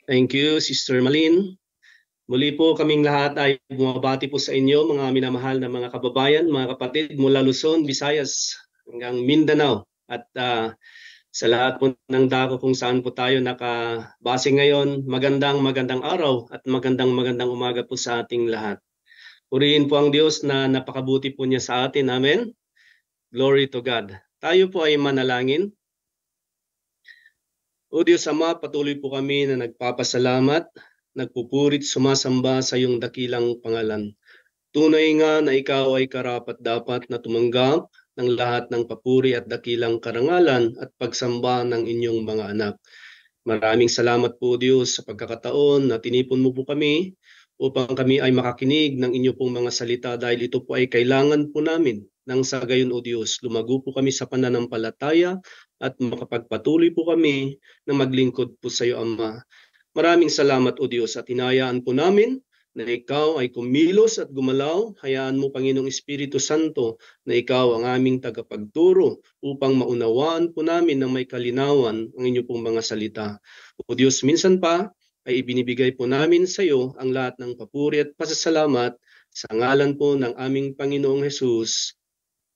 Thank you, Sister Malin. Muli po kaming lahat ay bumabati po sa inyo, mga minamahal na mga kababayan, mga kapatid mula Luzon, Visayas, hanggang Mindanao. At sa lahat po ng dako kung saan po tayo nakabase ngayon, magandang araw at magandang umaga po sa ating lahat. Purihin po ang Diyos na napakabuti po niya sa atin. Amen. Glory to God. Tayo po ay manalangin. O Diyos Ama, patuloy po kami na nagpapasalamat, nagpupurit, sumasamba sa iyong dakilang pangalan. Tunay nga na ikaw ay karapat-dapat na tumanggap ng lahat ng papuri at dakilang karangalan at pagsamba ng inyong mga anak. Maraming salamat po Diyos sa pagkakataon na tinipon mo po kami upang kami ay makakinig ng inyo pong mga salita dahil ito po ay kailangan po namin. Nang sa gayon o Diyos, lumago po kami sa pananampalataya at makapagpatuloy po kami na maglingkod po sa iyo, Ama. Maraming salamat o Diyos at hinayaan po namin na ikaw ay kumilos at gumalaw. Hayaan mo, Panginoong Espiritu Santo, na ikaw ang aming tagapagturo upang maunawaan po namin ng may kalinawan ang inyo pong mga salita. O Diyos, minsan pa ay ibinibigay po namin sa iyo ang lahat ng papuri at pasasalamat sa ngalan po ng aming Panginoong Hesus.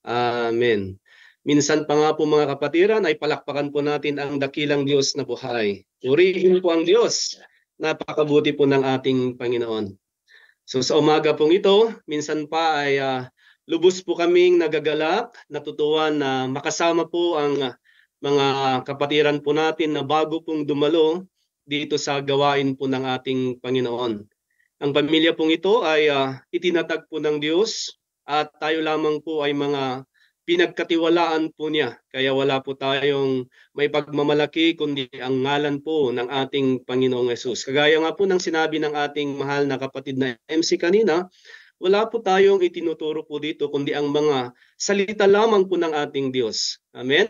Amen. Minsan pa nga po mga kapatiran ay palakpakan po natin ang dakilang Diyos na buhay. Purihin po ang Diyos. Napakabuti po ng ating Panginoon. So sa umaga pong ito, minsan pa ay lubos po kaming nagagalak, natutuwa na makasama po ang mga kapatiran po natin na bago pong dumalo dito sa gawain po ng ating Panginoon. Ang pamilya pong ito ay itinatag po ng Diyos at tayo lamang po ay mga pinagkatiwalaan po niya. Kaya wala po tayong may pagmamalaki kundi ang ngalan po ng ating Panginoong Hesus. Kagaya nga po ng sinabi ng ating mahal na kapatid na MC kanina, wala po tayong itinuturo po dito kundi ang mga salita lamang po ng ating Diyos. Amen?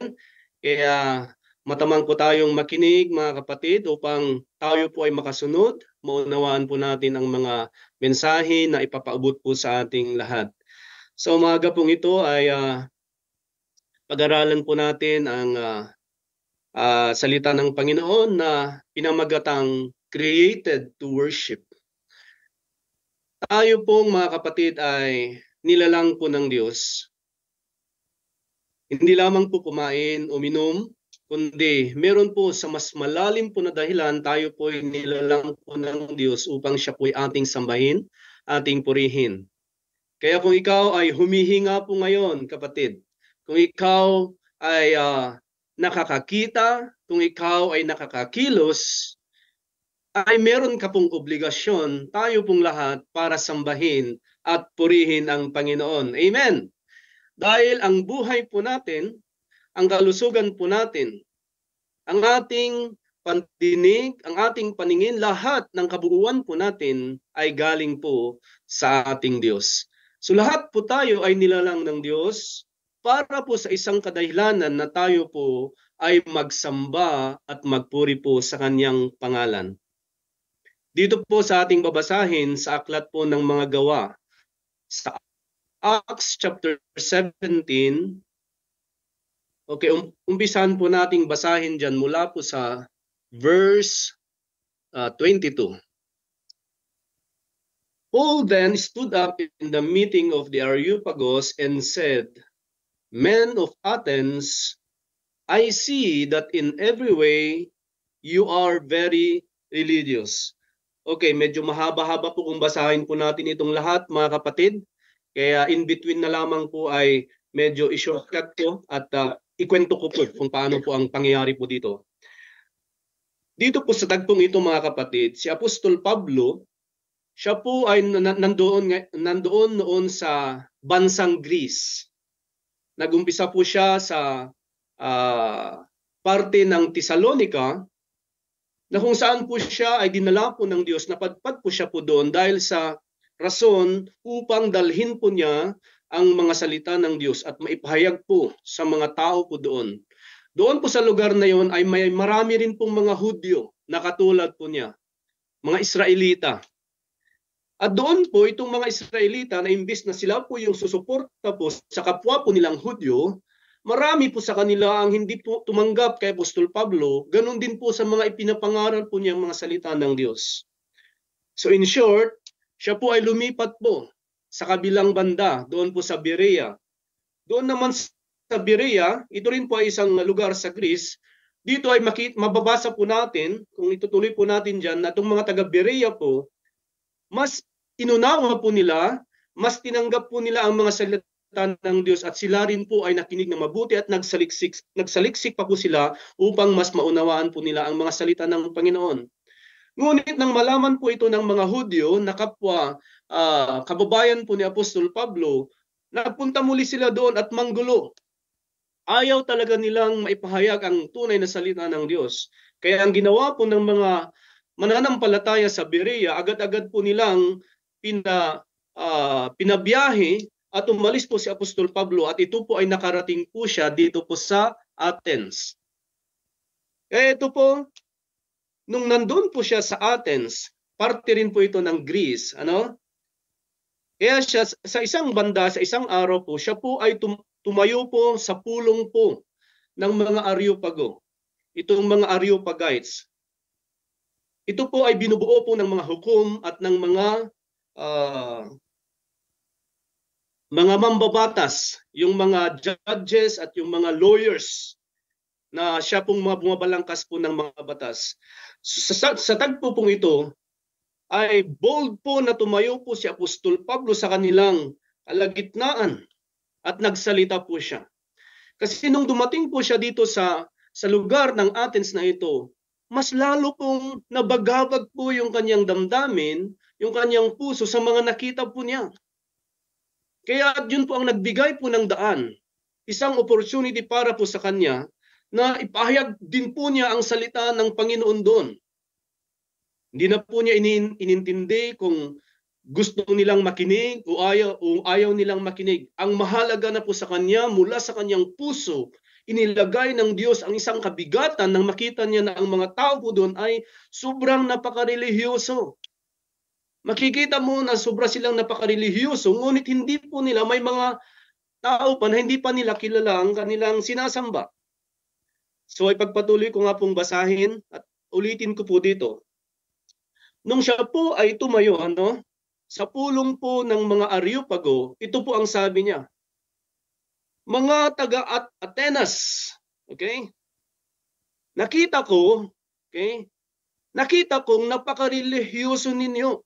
Kaya matamang po tayong makinig mga kapatid upang tayo po ay makasunod, maunawaan po natin ang mga mensahe na ipapaabot po sa ating lahat. Sa umaga pong ito ay pag-aralan po natin ang salita ng Panginoon na pinamagatang created to worship. Tayo pong mga kapatid ay nilalang po ng Diyos. Hindi lamang po kumain, uminom, kundi meron po sa mas malalim po na dahilan tayo po ay nilalang po ng Diyos upang siya po ay ating sambahin, ating purihin. Kaya kung ikaw ay humihinga po ngayon, kapatid, kung ikaw ay nakakakita, kung ikaw ay nakakakilos, ay meron ka pong obligasyon, tayo pong lahat, para sambahin at purihin ang Panginoon. Amen! Dahil ang buhay po natin, ang kalusugan po natin, ang ating pandinig, ang ating paningin, lahat ng kabuuan po natin ay galing po sa ating Diyos. So lahat po tayo ay nilalang ng Diyos para po sa isang kadahilanan na tayo po ay magsamba at magpuri po sa kanyang pangalan. Dito po sa ating babasahin sa aklat po ng mga gawa, sa Acts chapter 17, okay, umpisahan po nating basahin dyan mula po sa verse 22. Paul then stood up in the meeting of the Areopagus and said, Men of Athens, I see that in every way you are very religious. Okay, medyo mahaba-haba po kung basahin po natin itong lahat mga kapatid. Kaya in between na lamang po ay medyo i-shortcut ko at ikwento ko po kung paano po ang pangyayari po dito. Dito po sa tagpong ito mga kapatid, si Apostol Pablo, siya po ay nandoon noon sa bansang Greece. Nagumpisa po siya sa parte ng Thessalonica, na kung saan po siya ay dinala po ng Diyos, napadpad po siya po doon dahil sa rason upang dalhin po niya ang mga salita ng Diyos at maipahayag po sa mga tao po doon. Doon po sa lugar na yon ay may marami rin pong mga Hudyo na katulad po niya, mga Israelita. At doon po itong mga Israelita na imbis na sila po yung susuporta po sa kapwa po nilang Hudyo, Marami po sa kanila ang hindi po tumanggap kay Apostol Pablo, ganun din po sa mga ipinapangaral po niyang mga salita ng Diyos. So in short, siya po ay lumipat po sa kabilang banda, doon po sa Berea. Doon naman sa Berea, ito rin po ay isang lugar sa Greece. Dito ay mababasa po natin, kung itutuloy po natin dyan, na itong mga taga-Berea po, mas inunawa po nila, mas tinanggap po nila ang mga salita ng Diyos at sila rin po ay nakinig na mabuti at nagsaliksik pa po sila upang mas maunawaan po nila ang mga salita ng Panginoon. Ngunit nang malaman po ito ng mga Hudyo na kapwa kababayan po ni Apostol Pablo, nagpunta muli sila doon at manggulo. Ayaw talaga nilang maipahayag ang tunay na salita ng Diyos. Kaya ang ginawa po ng mga mananampalataya sa Berea, agad-agad po nilang pinabiyahe at umalis po si Apostol Pablo at ito po ay nakarating po siya dito po sa Athens. Kaya ito po, nung nandun po siya sa Athens, parte rin po ito ng Greece. Kaya siya sa isang banda, sa isang araw po, siya po ay tumayo po sa pulong po ng mga Areopago. Itong mga Areopagites. Ito po ay binubuo po ng mga hukom at ng mga mambabatas, yung mga judges at yung mga lawyers na siya pong mga bumabalangkas po ng mga batas. Sa tagpo pong ito, ay bold po na tumayo po si Apostol Pablo sa kanilang kalagitnaan at nagsalita po siya. Kasi nung dumating po siya dito sa lugar ng Athens na ito, mas lalo pong nabagabag po yung kanyang damdamin, yung kanyang puso sa mga nakita po niya. Kaya yun po ang nagbigay po ng daan, isang opportunity para po sa kanya na ipahayag din po niya ang salita ng Panginoon doon. Hindi na po niya inintindi kung gusto nilang makinig o ayaw nilang makinig. Ang mahalaga na po sa kanya, mula sa kanyang puso, inilagay ng Diyos ang isang kabigatan nang makita niya na ang mga tao po doon ay sobrang napakarelihiyoso. Makikita mo na sobra silang napakarelihiyoso, ngunit hindi po nila, may mga tao pa na hindi pa nila kilala ang kanilang sinasamba. So ay pagpatuloy ko nga pong basahin at ulitin ko po dito. Nung siya po ay tumayo sa pulong po ng mga Areopago, ito po ang sabi niya. Mga taga-Atenas, okay? Nakita kong napakarelihiyoso ninyo.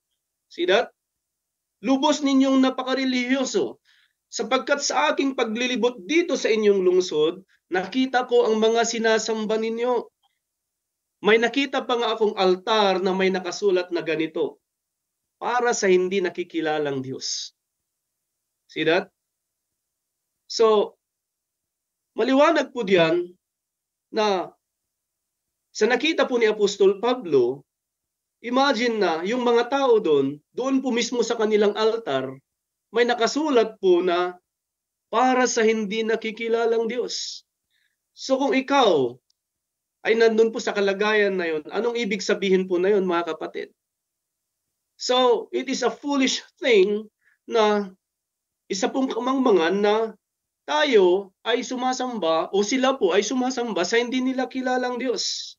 See that? Lubos ninyong napakarelihiyoso. Sapagkat sa aking paglilibot dito sa inyong lungsod, nakita ko ang mga sinasamba ninyo. May nakita pa nga akong altar na may nakasulat na ganito, para sa hindi nakikilalang Diyos. See that? So, maliwanag po diyan na sa nakita po ni Apostol Pablo, imagine na yung mga tao doon po mismo sa kanilang altar, may nakasulat po na para sa hindi nakikilalang Diyos. So kung ikaw ay nandun po sa kalagayan na yun, anong ibig sabihin po na yun, mga kapatid? So it is a foolish thing na isa pong kamangmangan na tayo ay sumasamba o sila po ay sumasamba sa hindi nila kilalang Diyos.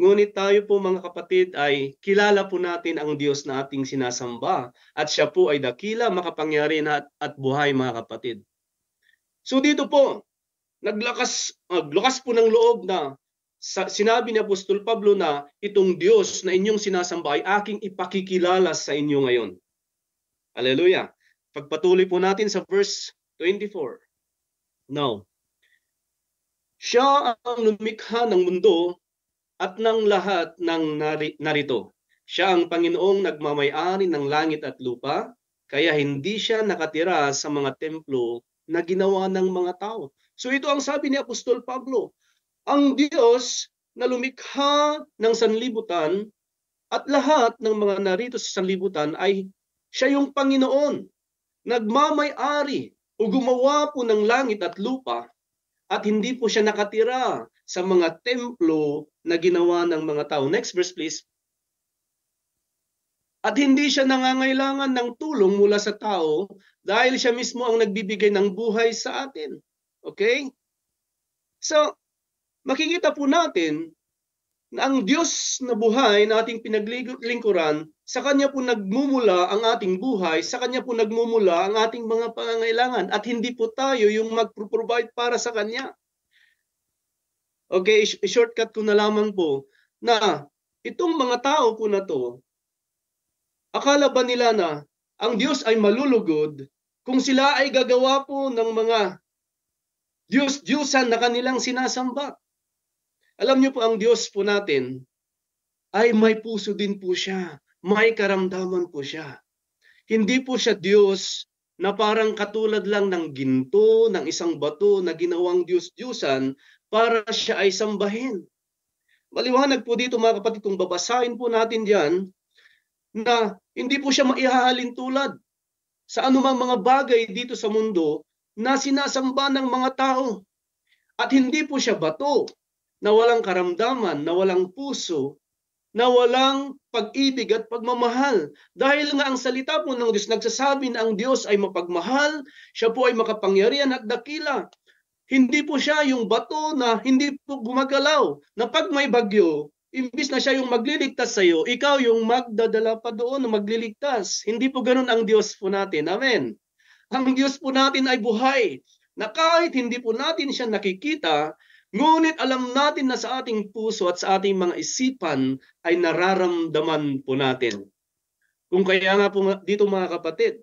Ngunit tayo po, mga kapatid, ay kilala po natin ang Diyos na ating sinasamba at siya po ay dakila, makapangyarihan at buhay, mga kapatid. So dito po, naglakas po ng loob na sinabi ni Apostol Pablo na itong Diyos na inyong sinasamba ay aking ipakikilala sa inyo ngayon. Hallelujah. Pagpatuloy po natin sa verse 24. Now, siya ang lumikha ng mundo at ng lahat ng narito. Siya ang Panginoong nagmamay-ari ng langit at lupa, kaya hindi siya nakatira sa mga templo na ginawa ng mga tao. So ito ang sabi ni Apostol Pablo. Ang Diyos na lumikha ng sanlibutan at lahat ng mga narito sa sanlibutan ay siya yung Panginoon. Nagmamay-ari o gumawa po ng langit at lupa at hindi po siya nakatira sa mga templo na ginawa ng mga tao. Next verse please. At hindi siya nangangailangan ng tulong mula sa tao dahil siya mismo ang nagbibigay ng buhay sa atin. Okay? So, makikita po natin na ang Diyos na buhay na ating pinaglingkuran, sa Kanya po nagmumula ang ating buhay, sa Kanya po nagmumula ang ating mga pangangailangan, at hindi po tayo yung mag-provide para sa Kanya. Okay, shortcut ko na lamang po na itong mga tao po na to, akala ba nila na ang Diyos ay malulugod kung sila ay gagawa po ng mga Diyos-Diyosan na kanilang sinasamba? Alam niyo po, ang Diyos po natin ay may puso din po siya. May karamdaman po siya. Hindi po siya Diyos na parang katulad lang ng ginto, ng isang bato na ginawang Diyos-Diyosan para siya ay sambahin. Maliwanag po dito mga kapatid, kung babasahin po natin diyan, na hindi po siya maihahalin tulad sa anumang mga bagay dito sa mundo na sinasamba ng mga tao. At hindi po siya bato na walang karamdaman, na walang puso, na walang pag-ibig at pagmamahal. Dahil nga ang salita po ng Diyos nagsasabi na ang Diyos ay mapagmahal, siya po ay makapangyarihan at dakila. Hindi po siya yung bato na hindi po gumagalaw, na pag may bagyo, imbis na siya yung magliligtas sa iyo, ikaw yung magdadala pa doon na magliligtas. Hindi po ganun ang Diyos po natin. Amen. Ang Diyos po natin ay buhay, na kahit hindi po natin siya nakikita, ngunit alam natin na sa ating puso at sa ating mga isipan ay nararamdaman po natin. Kung kaya nga po dito mga kapatid,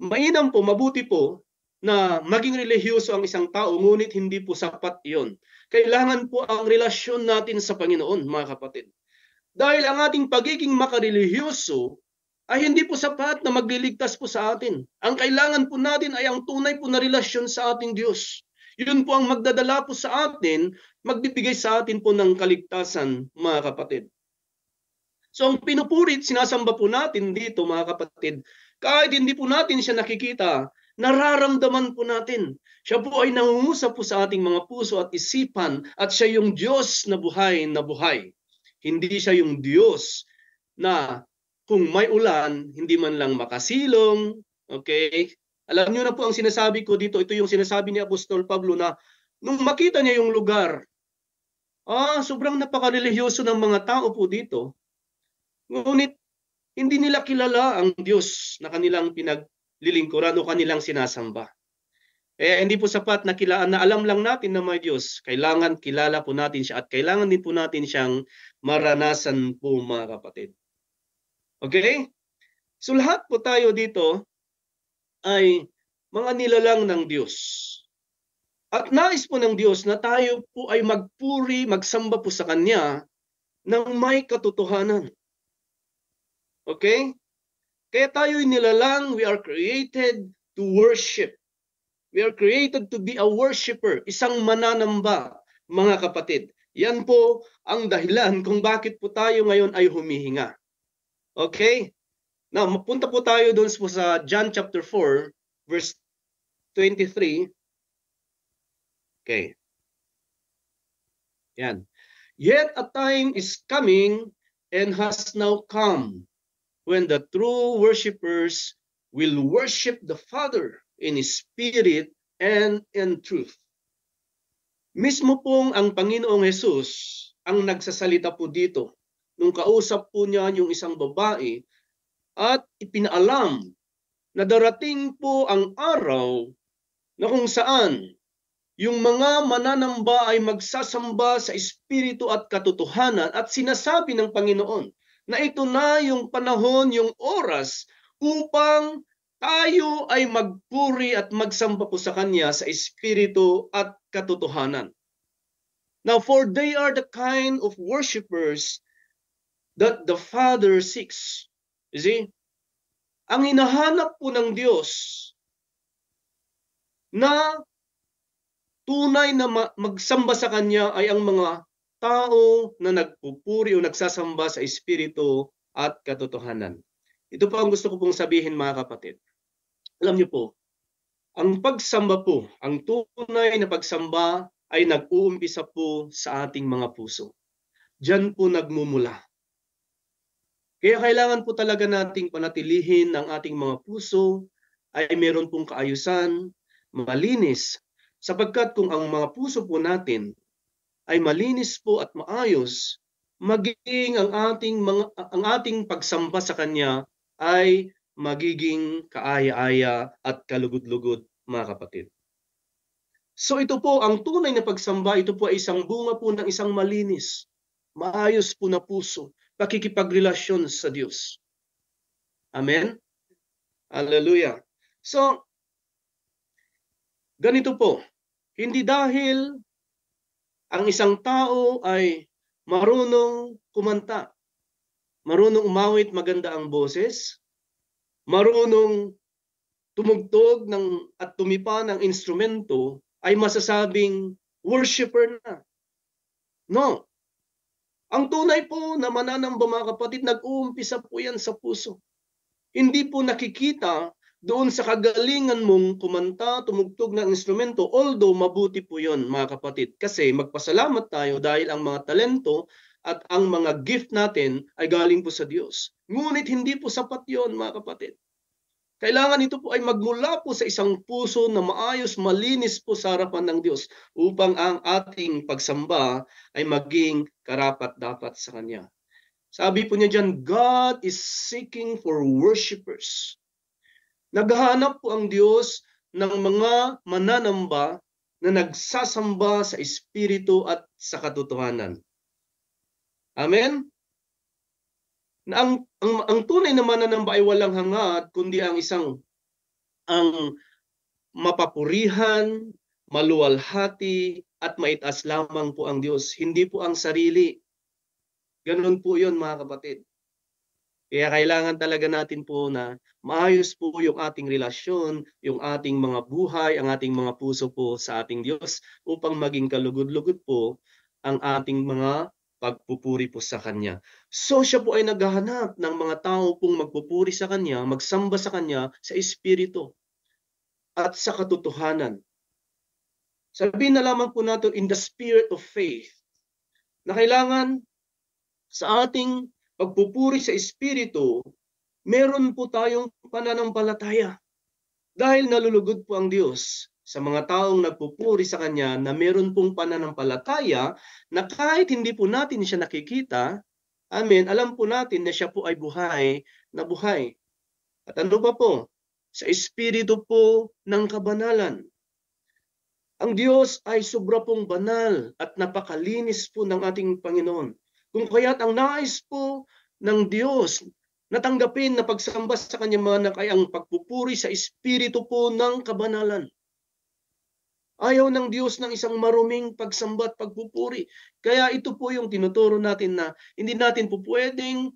mainam po, mabuti po na maging relihiyoso ang isang tao, ngunit hindi po sapat iyon. Kailangan po ang relasyon natin sa Panginoon, mga kapatid. Dahil ang ating pagiging makarelihiyoso ay hindi po sapat na magliligtas po sa atin. Ang kailangan po natin ay ang tunay po na relasyon sa ating Diyos. Yun po ang magdadala po sa atin, magbibigay sa atin po ng kaligtasan, mga kapatid. So ang pinupurit, sinasamba po natin dito, mga kapatid, kahit hindi po natin siya nakikita, nararamdaman po natin. Siya po ay nangungusap po sa ating mga puso at isipan, at siya yung Diyos na buhay na buhay. Hindi siya yung Diyos na kung may ulan, hindi man lang makasilong. Okay? Alam niyo na po ang sinasabi ko dito, ito yung sinasabi ni Apostol Pablo na nung makita niya yung lugar, sobrang napakarelihiyoso ng mga tao po dito. Ngunit hindi nila kilala ang Diyos na kanilang pinaglilingkuran o kanilang sinasamba. Hindi po sapat na alam lang natin na may Diyos. Kailangan kilala po natin siya at kailangan din po natin siyang maranasan po, mga kapatid. Okay? So lahat po tayo dito ay mga nilalang ng Diyos. At nais po ng Diyos na tayo po ay magpuri, magsamba po sa Kanya ng may katotohanan. Okay? Kaya tayo'y nilalang, we are created to worship. We are created to be a worshiper, isang mananamba, mga kapatid. Yan po ang dahilan kung bakit po tayo ngayon ay humihinga. Okay? Now, mapunta po tayo doon sa John chapter 4, verse 23. Okay. Yan. Yet a time is coming and has now come when the true worshipers will worship the Father in spirit and in truth. Mismo pong ang Panginoong Jesus ang nagsasalita po dito. Nung kausap po niya yung isang babae at ipinaalam na darating po ang araw na kung saan yung mga mananamba ay magsasamba sa espiritu at katotohanan, at sinasabi ng Panginoon na ito na yung panahon, yung oras upang tayo ay magpuri at magsamba po sa Kanya sa espiritu at katotohanan. Now, for they are the kind of worshipers that the Father seeks. You see? Ang hinahanap po ng Diyos na tunay na magsamba sa Kanya ay ang mga tao na nagpupuri o nagsasamba sa espiritu at katotohanan. Ito po ang gusto ko pong sabihin, mga kapatid. Alam niyo po, ang pagsamba po, ang tunay na pagsamba ay nag-uumpisa po sa ating mga puso. Diyan po nagmumula. Kaya kailangan po talaga nating panatilihin ang ating mga puso ay meron pong kaayusan, malinis, Sapagkat kung ang mga puso po natin ay malinis po at maayos, magiging ang ating pagsamba sa Kanya ay magiging kaaya-aya at kalugod-lugod, mga kapatid. So ito po, ang tunay na pagsamba, ito po ay isang bunga po ng isang malinis, maayos po na puso, pakikipagrelasyon sa Diyos. Amen? Hallelujah. So, ganito po, hindi dahil ang isang tao ay marunong kumanta, marunong umawit maganda ang boses, marunong tumugtog at tumipa ng instrumento, ay masasabing worshiper na. No. Ang tunay po na mananamba, mga kapatid, nag-uumpisa po yan sa puso. Hindi po nakikita doon sa kagalingan mong kumanta, tumugtog ng instrumento, although mabuti po yun, mga kapatid. Kasi magpasalamat tayo dahil ang mga talento at ang mga gift natin ay galing po sa Diyos. Ngunit hindi po sapat yun, mga kapatid. Kailangan ito po ay magmula po sa isang puso na maayos, malinis po sa harapan ng Diyos upang ang ating pagsamba ay maging karapat-dapat sa Kanya. Sabi po niya dyan, God is seeking for worshipers. Naghahanap po ang Diyos ng mga mananamba na nagsasamba sa Espiritu at sa katotohanan. Amen? Ang tunay na mananamba ay walang hangad, kundi ang mapapurihan, maluwalhati, at maitaas lamang po ang Diyos. Hindi po ang sarili. Ganun po yun, mga kapatid. Kaya kailangan talaga natin po na maayos po yung ating relasyon, yung ating mga buhay, ang ating mga puso po sa ating Diyos upang maging kalugod-lugod po ang ating mga pagpupuri po sa Kanya. So siya po ay naghahanap ng mga tao pong magpupuri sa Kanya, magsamba sa Kanya sa Espiritu at sa katotohanan. Sabihin na lamang po natin in the spirit of faith na kailangan sa ating pagpupuri sa Espiritu, meron po tayong pananampalataya. Dahil nalulugod po ang Diyos sa mga taong nagpupuri sa Kanya na meron pong pananampalataya na kahit hindi po natin siya nakikita, amen, alam po natin na siya po ay buhay na buhay. At ano ba po? Sa Espiritu po ng kabanalan. Ang Diyos ay sobra pong banal at napakalinis po ng ating Panginoon. Kung kaya't ang nais po ng Diyos na tanggapin na pagsamba sa Kanyang mga anak ay ang pagpupuri sa Espiritu po ng kabanalan. Ayaw ng Diyos ng isang maruming pagsamba at pagpupuri. Kaya ito po yung tinuturo natin na hindi natin po pwedeng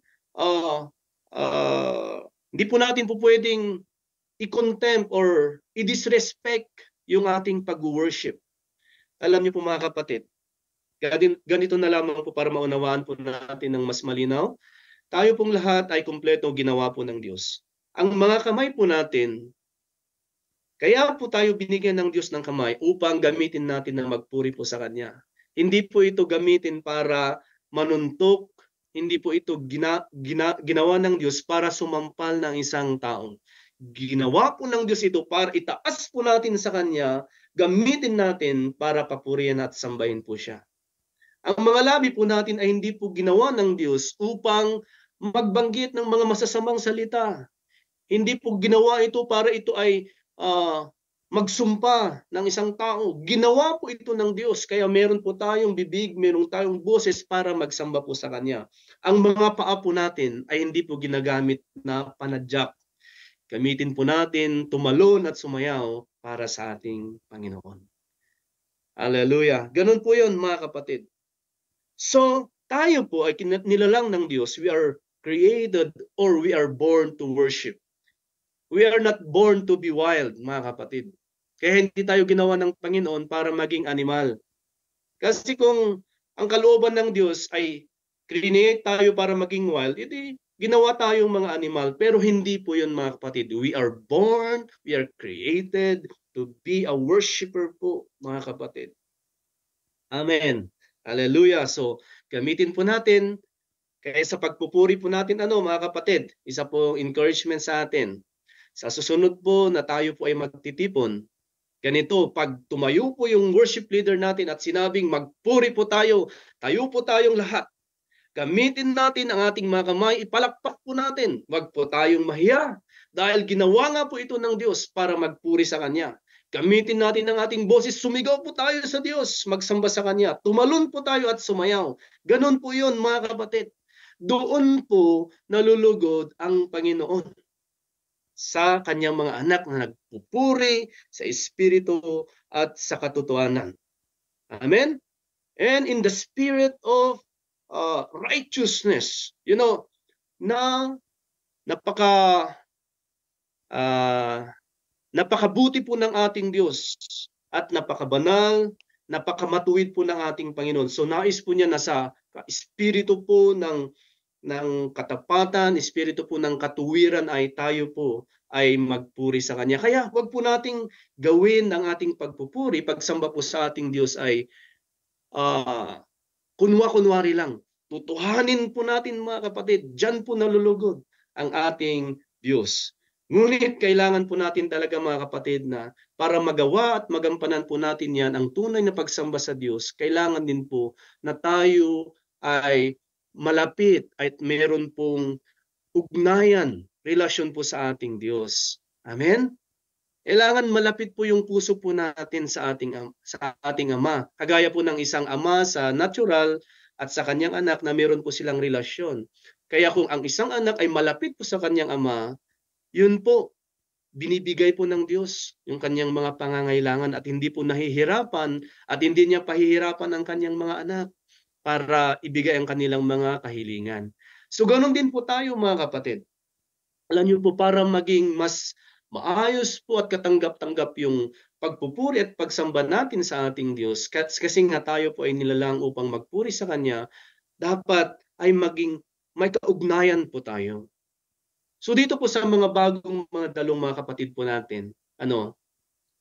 i-contempt or i-disrespect yung ating pag-worship. Alam niyo po, mga kapatid, ganito na lamang po para maunawaan po natin ng mas malinaw. Tayo pong lahat ay kumpleto ginawa po ng Diyos. Ang mga kamay po natin, kaya po tayo binigyan ng Diyos ng kamay upang gamitin natin na magpuri po sa Kanya. Hindi po ito gamitin para manuntok, hindi po ito ginawa ng Diyos para sumampal ng isang tao. Ginawa po ng Diyos ito para itaas po natin sa Kanya, gamitin natin para papurihan at sambahin po siya. Ang mga labi po natin ay hindi po ginawa ng Diyos upang magbanggit ng mga masasamang salita. Hindi po ginawa ito para ito ay magsumpa ng isang tao. Ginawa po ito ng Diyos. Kaya meron po tayong bibig, meron tayong boses para magsamba po sa Kanya. Ang mga paa po natin ay hindi po ginagamit na panadyak. Gamitin po natin tumalon at sumayaw para sa ating Panginoon. Hallelujah. Ganun po yun, mga kapatid. So, tayo po ay nilalang ng Diyos. We are created or we are born to worship. We are not born to be wild, mga kapatid. Kaya hindi tayo ginawa ng Panginoon para maging animal. Kasi kung ang kalooban ng Diyos ay create tayo para maging wild, edi ginawa tayong mga animal. Pero hindi po yun, mga kapatid. We are born, we are created to be a worshiper po, mga kapatid. Amen. Hallelujah. So, gamitin po natin, kaya sa pagpupuri po natin, mga kapatid, isa pong encouragement sa atin. Sa susunod po na tayo po ay magtitipon, Ganito, pag tumayo po yung worship leader natin at sinabing magpuri po tayo tayong lahat. Gamitin natin ang ating mga kamay, ipalakpak po natin. Huwag po tayong mahiya dahil ginawa nga po ito ng Diyos para magpuri sa Kanya. Gamitin natin ang ating boses, sumigaw po tayo sa Diyos, magsamba sa Kanya. Tumalon po tayo at sumayaw. Ganon po yun mga kapatid. Doon po nalulugod ang Panginoon sa Kanyang mga anak na nagpupuri sa Espiritu at sa katotohanan. Amen? And in the spirit of righteousness, na napakabuti po ng ating Diyos at napakabanal, napakamatuwid po ng ating Panginoon. So nais po niya na sa espiritu po ng katapatan, espiritu po ng katuwiran ay tayo po ay magpuri sa Kanya. Kaya wag po nating gawin ang ating pagpupuri, pagsamba po sa ating Diyos ay kunwa-kunwari lang. Tutuhanin po natin mga kapatid, diyan po nalulugod ang ating Diyos. Ngunit kailangan po natin talaga mga kapatid na para magawa at magampanan po natin yan, ang tunay na pagsamba sa Diyos, kailangan din po na tayo ay malapit at meron pong ugnayan, relasyon po sa ating Diyos. Amen? Kailangan malapit po yung puso po natin sa ating Ama. Kagaya po ng isang ama sa natural at sa kanyang anak na meron po silang relasyon. Kaya kung ang isang anak ay malapit po sa kanyang ama, yun po, binibigay po ng Diyos yung kanyang mga pangangailangan at hindi po nahihirapan at hindi niya pahihirapan ang kanyang mga anak para ibigay ang kanilang mga kahilingan. So ganoon din po tayo mga kapatid. Alam niyo po, para maging mas maayos po at katanggap-tanggap yung pagpupuri at pagsamba natin sa ating Diyos, kasi nga tayo po ay nilalang upang magpuri sa Kanya, dapat ay maging may kaugnayan po tayo. So dito po sa mga bagong mga dalong mga kapatid po natin,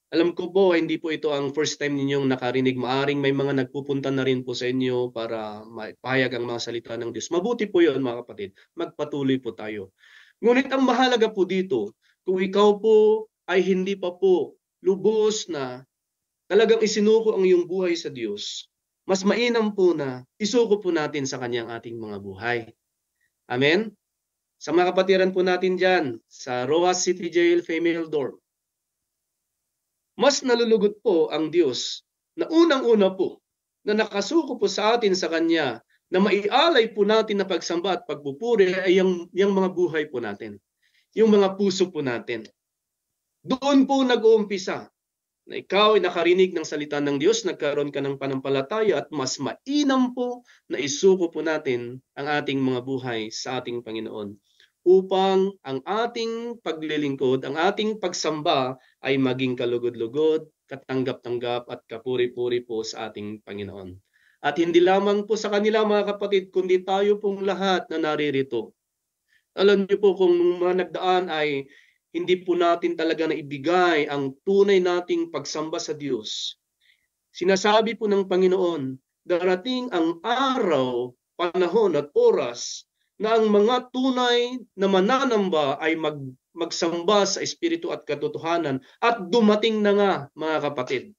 alam ko po hindi po ito ang first time ninyong nakarinig. Maaring may mga nagpupunta na rin po sa inyo para maipahayag ang mga salita ng Diyos. Mabuti po yun mga kapatid. Magpatuloy po tayo. Ngunit ang mahalaga po dito, kung ikaw po ay hindi pa po lubos na talagang isinuko ang iyong buhay sa Diyos, mas mainam po na isuko po natin sa Kanyang ating mga buhay. Amen? Sa mga kapatiran po natin dyan, sa Rojas City Jail Female Dorm, mas nalulugod po ang Diyos na unang-una po na nakasuko po sa atin sa Kanya na maialay po natin na pagsamba at pagpupuri ay yung mga buhay po natin. Yung mga puso po natin. Doon po nag-uumpisa na ikaw ay nakarinig ng salita ng Diyos, nagkaroon ka ng panampalataya at mas mainam po na isuko po natin ang ating mga buhay sa ating Panginoon upang ang ating paglilingkod, ang ating pagsamba ay maging kalugod-lugod, katanggap-tanggap at kapuri-puri po sa ating Panginoon. At hindi lamang po sa kanila mga kapatid, kundi tayo pong lahat na naririto. Alam niyo po kung mga nagdaan ay hindi po natin talaga naibigay ang tunay nating pagsamba sa Diyos. Sinasabi po ng Panginoon, darating ang araw, panahon at oras na ang mga tunay na mananamba ay magsamba sa Espiritu at katotohanan at dumating na nga mga kapatid.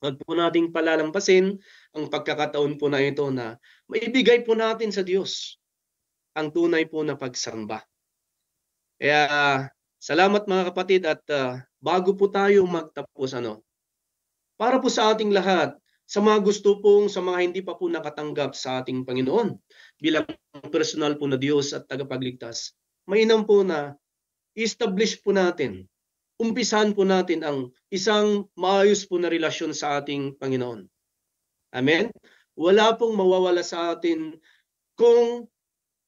Huwag po nating palalampasin ang pagkakataon po na ito na maibigay po natin sa Diyos ang tunay po na pagsamba. Kaya salamat mga kapatid at bago po tayo magtapos, para po sa ating lahat, sa mga sa mga hindi pa po nakatanggap sa ating Panginoon bilang personal po na Diyos at tagapagligtas, mainam po na i-establish po natin, umpisahan po natin ang isang maayos po na relasyon sa ating Panginoon. Amen? Wala pong mawawala sa atin kung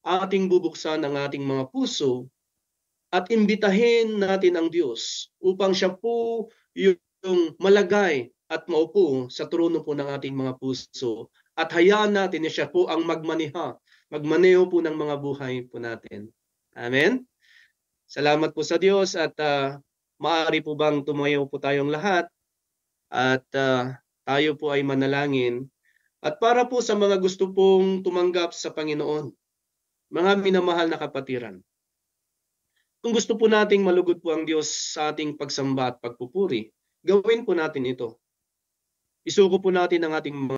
ating bubuksan ang ating mga puso at imbitahin natin ang Diyos upang siya po yung malagay at maupo sa trono po ng ating mga puso at hayaan natin na siya po ang magmaneho po ng mga buhay po natin. Amen? Salamat po sa Diyos at maaari po bang tumayo po tayong lahat at tayo po ay manalangin. At para po sa mga gusto pong tumanggap sa Panginoon, mga minamahal na kapatiran, kung gusto po nating malugod po ang Diyos sa ating pagsamba at pagpupuri, gawin po natin ito. Isuko po natin ang ating mga